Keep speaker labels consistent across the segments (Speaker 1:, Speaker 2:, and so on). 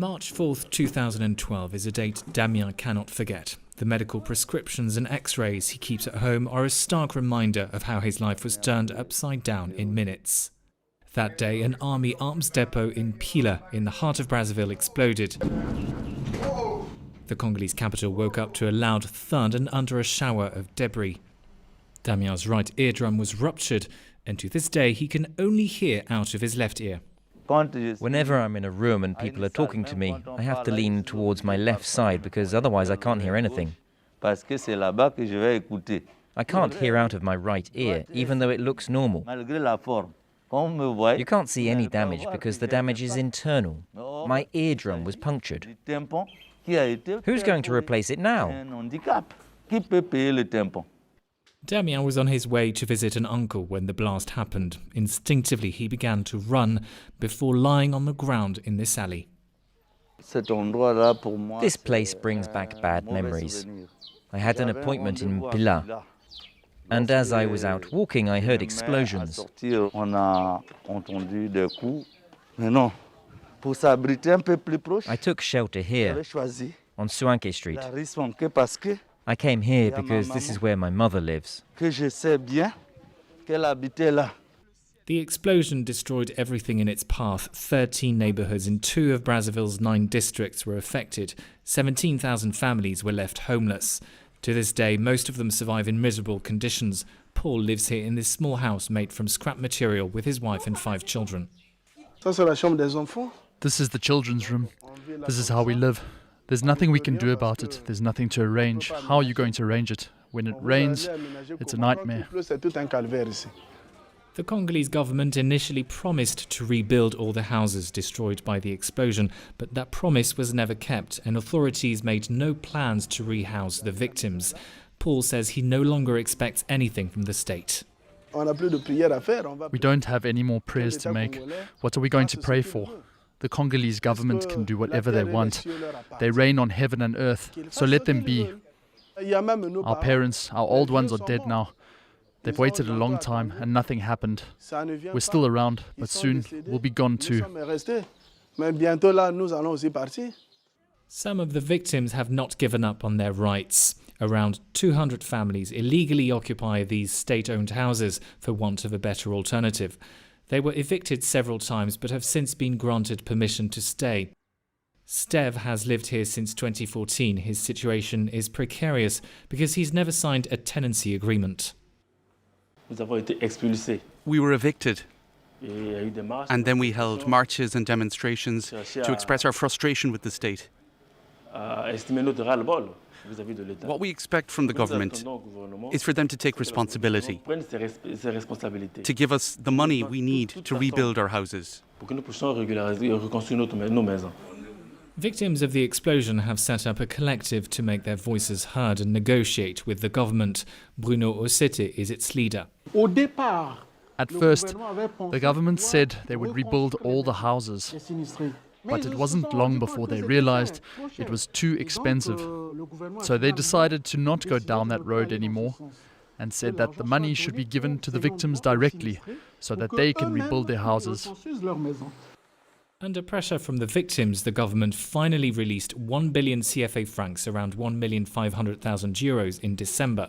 Speaker 1: March 4th, 2012 is a date Damien cannot forget. The medical prescriptions and x-rays he keeps at home are a stark reminder of how his life was turned upside down in minutes. That day, an army arms depot in Pioth, in the heart of Brazzaville, exploded. The Congolese capital woke up to a loud thud and under a shower of debris. Damien's right eardrum was ruptured, and to this day he can only hear out of his left ear.
Speaker 2: Whenever I'm in a room and people are talking to me, I have to lean towards my left side because otherwise I can't hear anything. I can't hear out of my right ear, even though it looks normal. You can't see any damage because the damage is internal. My eardrum was punctured. Who's going to replace it now?
Speaker 1: Damien was on his way to visit an uncle when the blast happened. Instinctively, he began to run before lying on the ground in this alley.
Speaker 2: This place brings back bad memories. I had an appointment in Pioth, and as I was out walking, I heard explosions. I took shelter here, on Suanke Street. I came here because this is where my mother lives.
Speaker 1: The explosion destroyed everything in its path. 13 neighbourhoods in 2 of Brazzaville's 9 districts were affected. 17,000 families were left homeless. To this day, most of them survive in miserable conditions. Paul lives here in this small house made from scrap material with his wife and 5 children.
Speaker 3: This is the children's room. This is how we live. There's nothing we can do about it. There's nothing to arrange. How are you going to arrange it? When it rains, it's a nightmare.
Speaker 1: The Congolese government initially promised to rebuild all the houses destroyed by the explosion, but that promise was never kept, and authorities made no plans to rehouse the victims. Paul says he no longer expects anything from the state.
Speaker 3: We don't have any more prayers to make. What are we going to pray for? The Congolese government can do whatever they want. They reign on heaven and earth, so let them be. Our parents, our old ones are dead now. They've waited a long time and nothing happened. We're still around, but soon we'll be gone too.
Speaker 1: Some of the victims have not given up on their rights. Around 200 families illegally occupy these state-owned houses for want of a better alternative. They were evicted several times but have since been granted permission to stay. Steve has lived here since 2014. His situation is precarious because he's never signed a tenancy agreement.
Speaker 4: We were evicted, and then we held marches and demonstrations to express our frustration with the state. What we expect from the government is for them to take responsibility, to give us the money we need to rebuild our houses.
Speaker 1: Victims of the explosion have set up a collective to make their voices heard and negotiate with the government. Bruno Osete is its leader.
Speaker 3: At first, the government said they would rebuild all the houses. But it wasn't long before they realized it was too expensive. So they decided to not go down that road anymore and said that the money should be given to the victims directly so that they can rebuild their houses.
Speaker 1: Under pressure from the victims, the government finally released 1 billion CFA francs, around 1,500,000 euros, in December.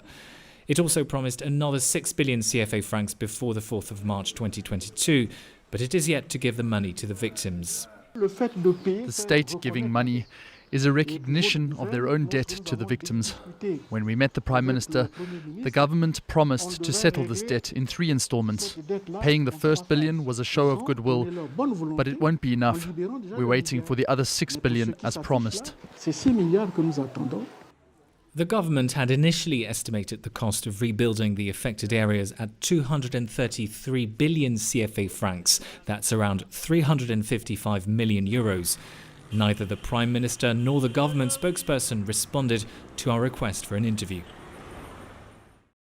Speaker 1: It also promised another 6 billion CFA francs before the 4th of March 2022, but it is yet to give the money to the victims.
Speaker 3: The state giving money is a recognition of their own debt to the victims. When we met the Prime Minister, the government promised to settle this debt in 3 installments. Paying the first billion was a show of goodwill, but it won't be enough. We're waiting for the other 6 billion as promised.
Speaker 1: The government had initially estimated the cost of rebuilding the affected areas at 233 billion CFA francs. That's around 355 million euros. Neither the Prime Minister nor the government spokesperson responded to our request for an interview.